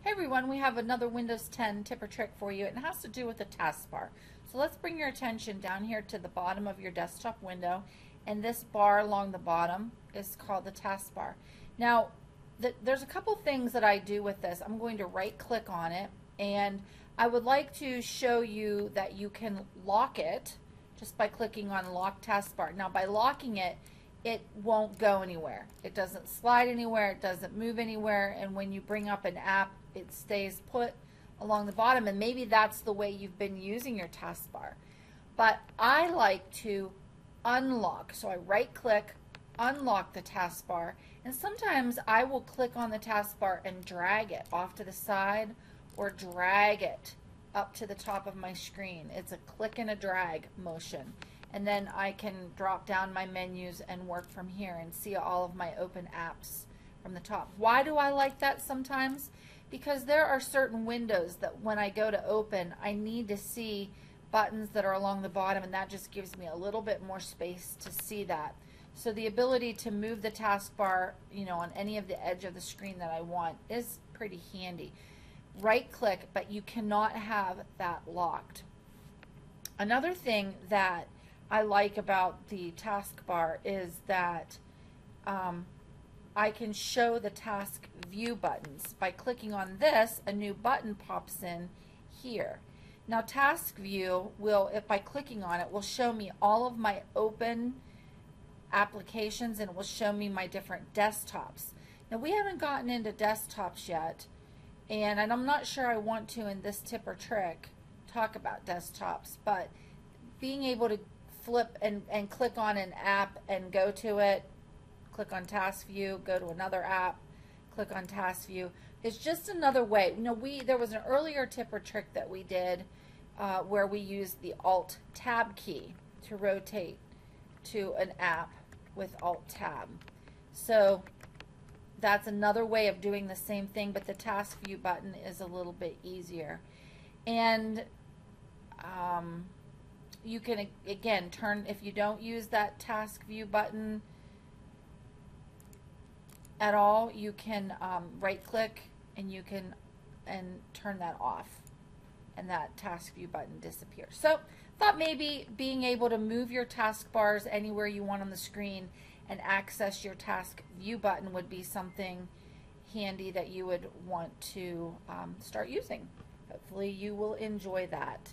Hey everyone, we have another Windows 10 tip or trick for you. It has to do with the taskbar. So let's bring your attention down here to the bottom of your desktop window, and this bar along the bottom is called the taskbar. Now, there's a couple things that I do with this. I'm going to right click on it, and I would like to show you that you can lock it just by clicking on lock taskbar. Now, by locking it, it won't go anywhere. It doesn't slide anywhere, it doesn't move anywhere, and when you bring up an app, it stays put along the bottom, and maybe that's the way you've been using your taskbar. But I like to unlock, so I right click, unlock the taskbar, and sometimes I will click on the taskbar and drag it off to the side or drag it up to the top of my screen. It's a click and a drag motion. And then I can drop down my menus and work from here and see all of my open apps from the top. Why do I like that sometimes? Because there are certain windows that when I go to open, I need to see buttons that are along the bottom, and that just gives me a little bit more space to see that. So the ability to move the taskbar, on any of the edge of the screen that I want is pretty handy. Right click, but you cannot have that locked. Another thing that I like about the taskbar is that I can show the task view buttons. By clicking on this, a new button pops in here. Now task view will, if by clicking on it, will show me all of my open applications, and it will show me my different desktops. Now we haven't gotten into desktops yet, and I'm not sure I want to in this tip or trick talk about desktops, but being able to flip and click on an app and go to it, click on task view, go to another app, click on task view. It's just another way. There was an earlier tip or trick that we did where we used the Alt Tab key to rotate to an app with Alt Tab. So that's another way of doing the same thing, but the task view button is a little bit easier. And you can again turn, if you don't use that task view button at all, you can right click and you can turn that off, and that task view button disappears. So thought maybe being able to move your taskbars anywhere you want on the screen and access your task view button would be something handy that you would want to start using. Hopefully you will enjoy that.